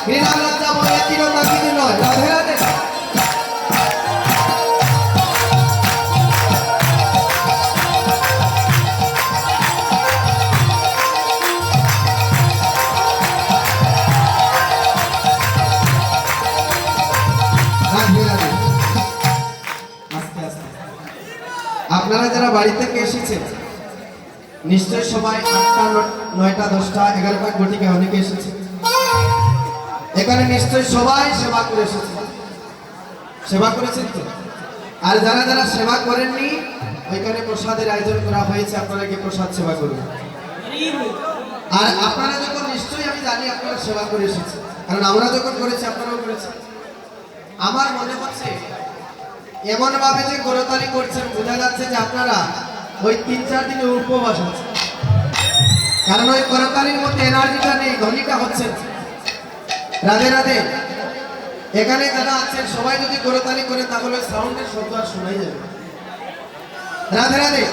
ঘৃণা লজ্জা বলে তিরতা কিছু নয়। রাধে রাধে। আপনারা যারা বাড়ি থেকে এসেছেন নিশ্চয় সবাই 8টা 9টা 10টা 11টা ঘটিকা অনেকে এসেছে এখানে নিশ্চয় সবাই সেবা করে এসেছে। সেবা করেছেন তো? আর যারা যারা সেবা করেননি ওইখানে প্রসাদের আয়োজন করা হয়েছে, আপনারা কি প্রসাদ সেবা করবেন। আর আপনারা যখন নিশ্চয়ই আমি জানি আপনারা সেবা করে এসেছেন, কারণ আমরা যখন করেছি আপনারাও করেছেন। আমার মনে হচ্ছে এমন ভাবে যে করতালি করছেন বোঝা যাচ্ছে যে আপনারা ওই 3-4 দিনের উপবাস আছেন, কারণ ওই করতালির মধ্যে এনার্জিটা নেই, ধ্বনিটা হচ্ছে। রাধে রাধে। এখানে যারা আছেন সবাই যদি করতালি করে তাহলে সাউন্ডের শব্দ আর শোনাই যাবে। রাধে রাধে।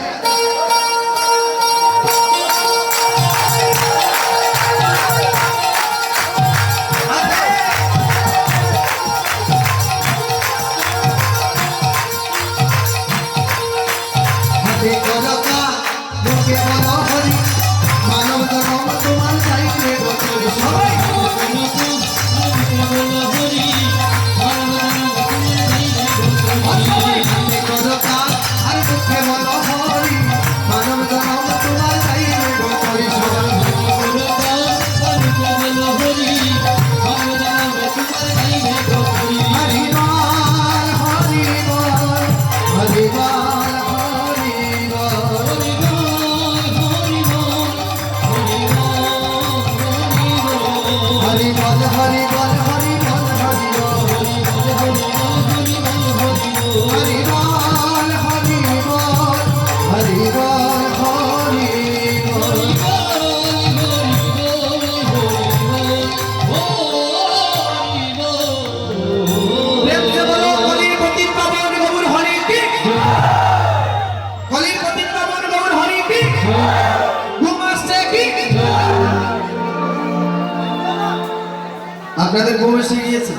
আপনাদের ঘুম এসে গিয়েছে,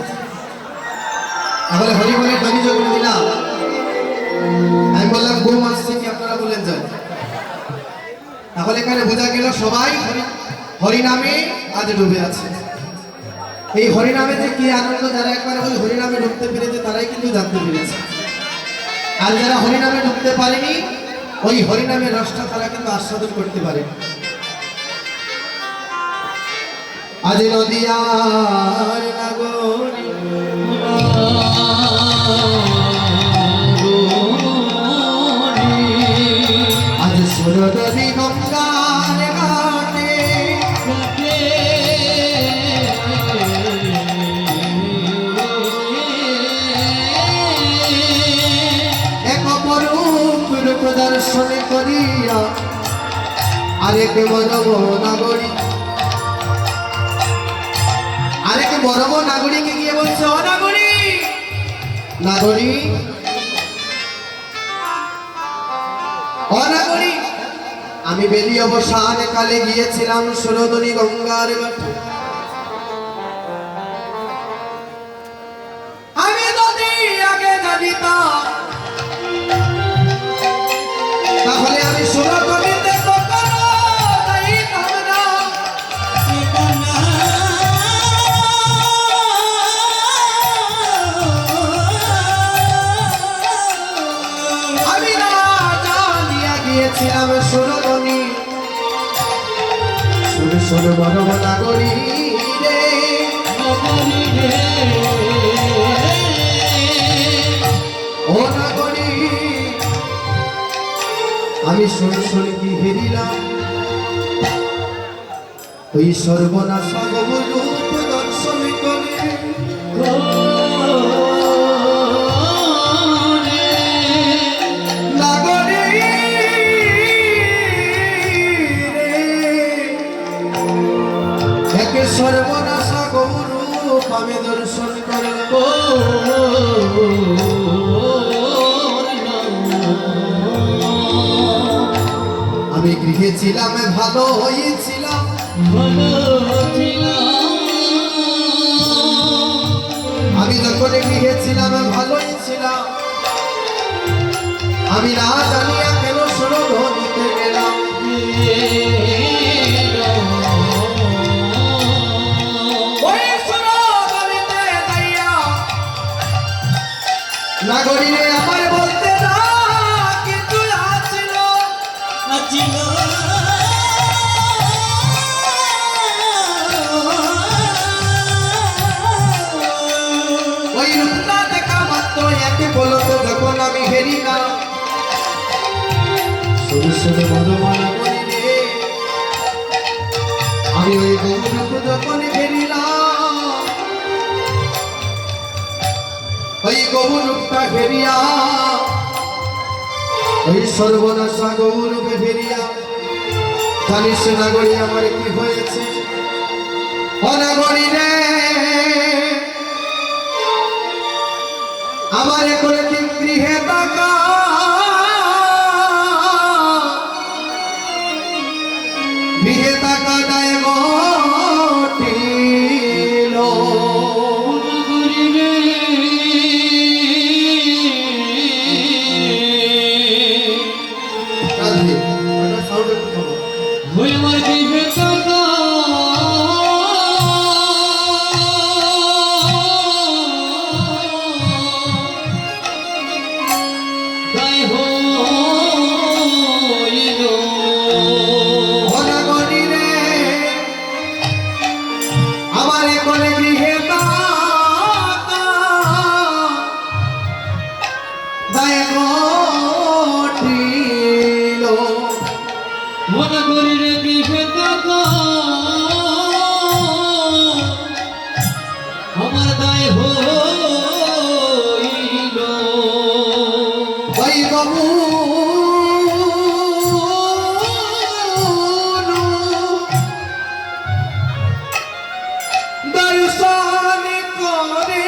তাহলে হরি বলে ধ্বনি যখন দিলাম আমি বললাম ঘুম আসছে কি, আপনারা বলেন যান। তাহলে এখানে বোঝা গেল সবাই হরিনামে আজ ডুবে আছে। এই হরিনামে যে কি আনন্দ, যারা একবার ওই হরিনামে ঢুকতে পেরেছে তারাই কিন্তু জানতে পেরেছে। আর যারা হরিনামে ঢুকতে পারেনি ওই হরিনামের রসটা তারা কিন্তু আস্বাদন করতে পারে। আজ নদিয়ার নাগরী আজ সুরদী গঙ্গার ঘাটে এক অপরূপ রূপ দর্শন করিয়া আরেক বড় নাগরী আরেক বড় নাগরিকে গিয়ে বলছে, ও নাগরী নাগরী ও নাগরী, আমি বেলি অবসান কালে গিয়েছিলাম সুরদনী গঙ্গার ঘাটে। আমি যদি আগে জানিতাম তাহলে আমি সুরদনীতে কখনো যাইতাম না। আমি না জানিয়া গিয়েছিলাম সুরদনী সুর সুর বড় নাগরী রে ও নাগরী, আমি সুর সুর কি হেরিলাম ওই সর্বনাশা রূপ দর্শন করে। নাগরী রে একে সর্বনাশা গৌরূপ আমি দর্শন করব। আমি গৃহে ছিলাম ভালো হয়েছিলাম, ভালো ছিলাম যখন গৃহে ছিলাম ভালোই ছিলাম, আমি না জানিয়া কেন সুরধ্বনিতে গেলাম। ওই সুরধ্বনিতে যাইয়া নাগরিনে আমার বলতে না কিছু আছিল। ওই রূপটা দেখা মাত্র একে বলতো যখন আমি হেরিলাম, শুধু শুধু মধুমালা করিলে আমি ওই গৌরূপ যখন হেরিলাম, ওই গৌরূপটা হেরিয়া ওই সর্বনাশা গৌরূপে ফেরিয়া জানিস নাগরী আমার কি হয়েছে। অনাগরী রে আমার করে কি গৃহে টাকা গৃহে টাকা দায় গটিল। আমার দায় হইল ওই বাবু দর্শন করে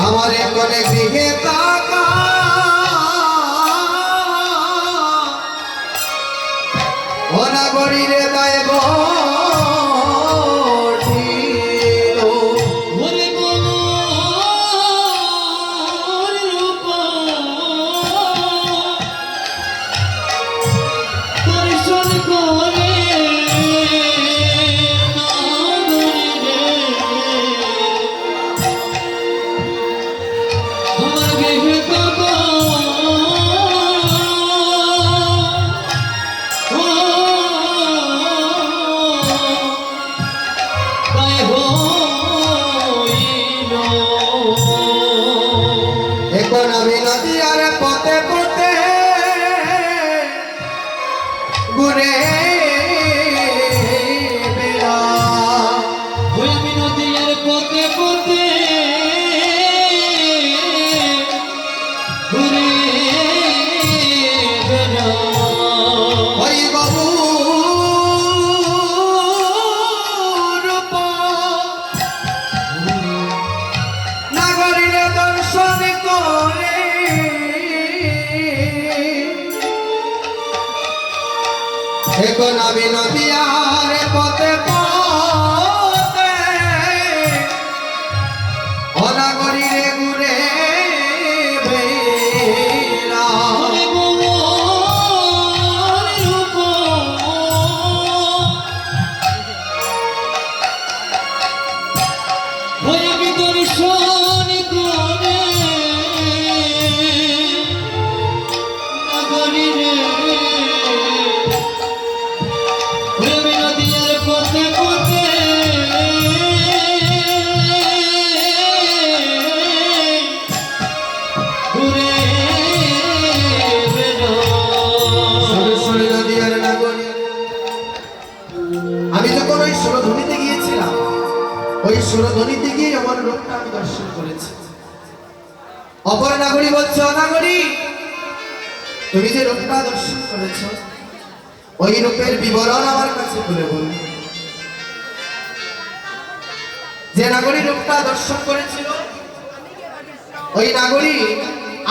আমার করে গৃহে টাকা অনাগরীরে দায় গঠিল। ওরে গোর রূপ দর্শন করে আমার গৃহে টাকা এখন আমি নদী আর পথে পথে ঘুরে বেড়াই। আমি নদীর পথে পথে ঘুরে ওই বাবু রূপ নাগরীরে দর্শন করে এখন আমি নদী আর পথে পথে অনাগরীরে ঘুরে বেড়াই। রূপ আমি দর্শন করে নগরীরে আমি নদীর পথে পথে ঘুরে সরাসরি নদী আর নাগরী। আমি যখন ওই সুরধ্বনিতে গিয়েছিলাম, ওই সুরধ্বনিতে গিয়ে আমার রূপটা আমি দর্শন করেছি। অপর নাগরী বলছে, অনাগরী তুমি যে রূপটা দর্শন করেছ ওই রূপের বিবরণ আমার কাছে বলে বলুন। যে নাগরী রূপটা দর্শন করেছিল ওই নাগরী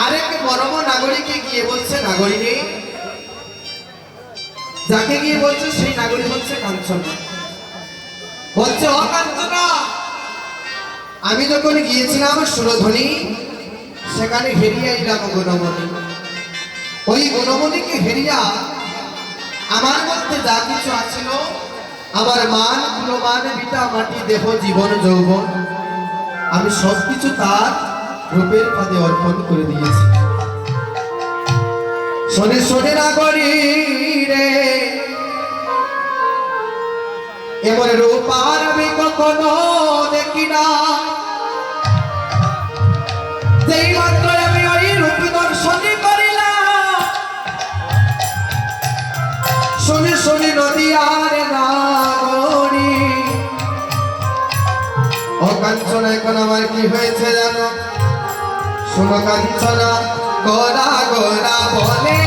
আরেক পরম নাগরীকে গিয়ে বলছে, নাগরী নেই। যাকে গিয়ে বলছে সেই নাগরী হচ্ছে কাঞ্চনা। বলছে ও কাঞ্চনা, আমি যখন গিয়েছিলাম সুরধ্বনি, সেখানে হেরিয়া এলাম গুণমণি। ওই গুণমণিকে হেরিয়া আমার মধ্যে যা কিছু আছিল, আমার মান গুণমান বিটা মাটি দেহ জীবন যৌবন, আমি সবকিছু তার রূপের পদে অর্পণ করে দিয়েছি। শোনে শোনে না করি রে, এমন রূপার আমি কখনো দেখি না। যেই মাত্র আমি ওই রূপ দর্শন করিলাম, শুনি শুনি নদী আর নাগরি। ও কাঞ্চনা, এখন আমার কি হয়েছে জানো? শোনো কাঞ্চনা, গোরা গোরা বলে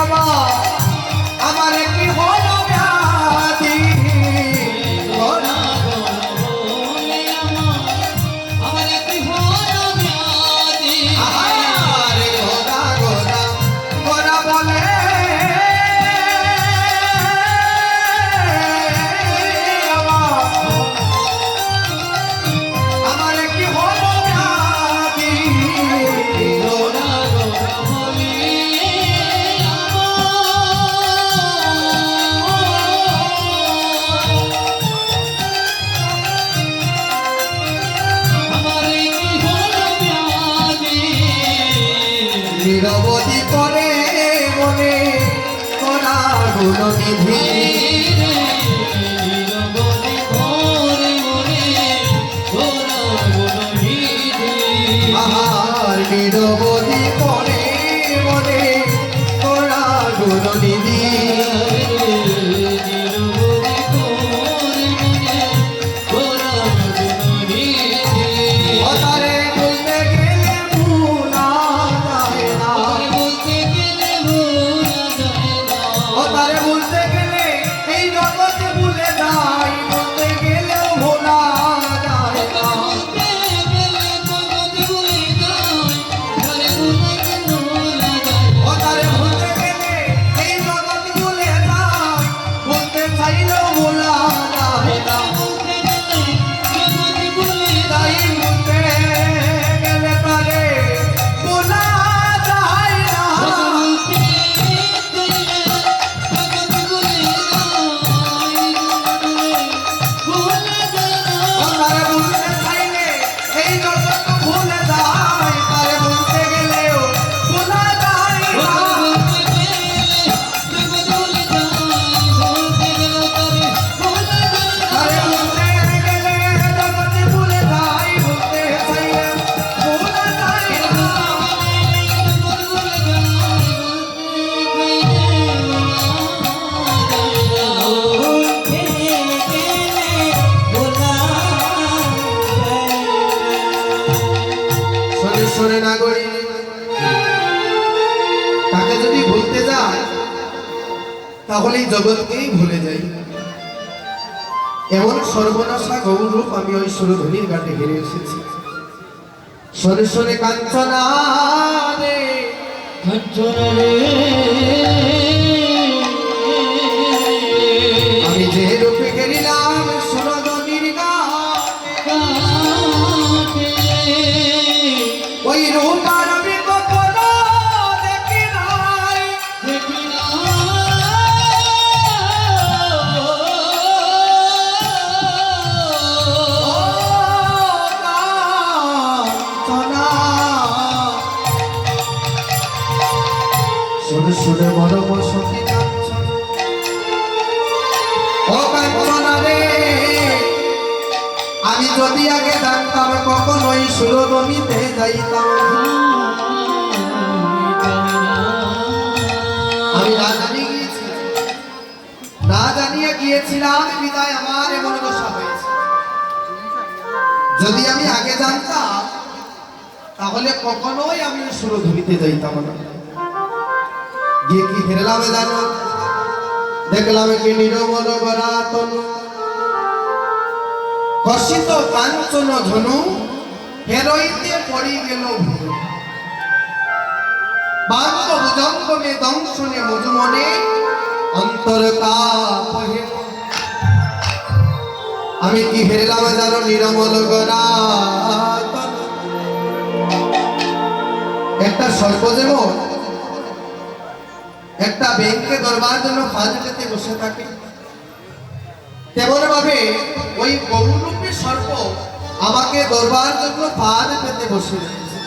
আমার, আমার কি হলো ব্যাধি? গোরা আহারে গোরা গোরা গোরা বলে আমার কি হলো ব্যাধি? নিরবধি করে মনে করা গুণনিধি। আহার নিরবধি করে মনে করা গুণনিধি। অতারে বলতে গেলে ভুলা যায় না, অতারে বলতে গেলে এই জগতে ভুলে যাই, বলতে গেলেও ভোলা যায় না। অতারে বলতে গেলে এই জগতে ভুলে যাই, বলতে চাইলেও ভোলা যায় না। তাই বলতে গেলে তারে ভোলা যায় না। তারে বলতে চাইলে এই জগৎ ভুলে যায়, তারে বলতে গেলেও ভোলা যায় না। তারে বলতে গেলে জগৎ ভুলে যায়, বলতে চাইলে ভোলা যায় না। শোনে নাগরী, তাকে যদি ভুলতে যায় তাহলে এই জগৎকেই ভুলে যাই। এমন সর্বনাশা গৌরূপ আমি ওই সুরধ্বনির ঘাটে হেরে এসেছি। শোনে শোনে কাঞ্চনা রে, আমি যে রূপে গেলিলাম সুরধ্বনির ঘাটে, ওই রূপ আর আমি কখনো দেখি নাই। ও কাঞ্চনা, শুনে শুনে মরম সখী কাঞ্চনা। ও কাঞ্চনা রে, আমি যদি আগে জানতাম কখনোই সুরধ্বনিতে যাইতাম না। আমি না জানিয়ে গিয়েছিলাম, না জানিয়ে গিয়েছিলাম, বিদায় আমার এমন দশা হয়েছে। যদি আমি আগে জানতাম তাহলে কখনোই আমি সুরধ্বনিতে যাইতাম না। গিয়ে কি হেরলাম জানো? দেখলাম কি নিরবল বরাতন, হসিত কাঞ্চন ধনু, হেরইতে পড়ি গেল ভুল। বাঙ্গ ভুজঙ্গমে দংশনে মজুমনে, অন্তর কাপ আমি কি হেরলাম জানো নিরমল গোরা। একটা সর্প যেমন একটা ব্যাংকে দরবার জন্য ফাঁদ পেতে বসে থাকে, তেমন ভাবে ওই বহুরূপী সর্প আমাকে দরবার জন্য ফাঁদ পেতে বসে রয়েছে।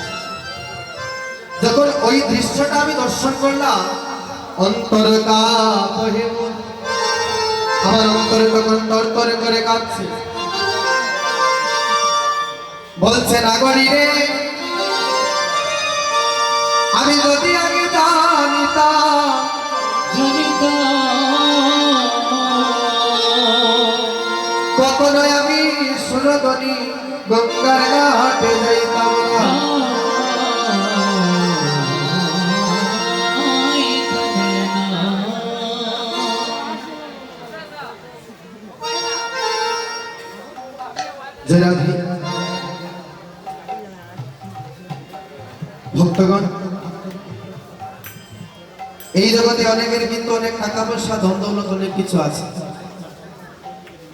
যখন ওই দৃশ্যটা আমি দর্শন করলাম, অন্তর কাঁপ হয়ে উঠল। আমার অন্তরে তখন তরতরে করে কাঁপছে, বলছে নাগরী রে, আমি যদি আগে জানিতাম কখনোই আমি সুরধনী গঙ্গার ঘাটে যাইতাম না। জয় রাধে। ভক্তগণ, এই জগতে অনেকের কিন্তু অনেক টাকা পয়সা ধন দৌলত অনেক কিছু আছে,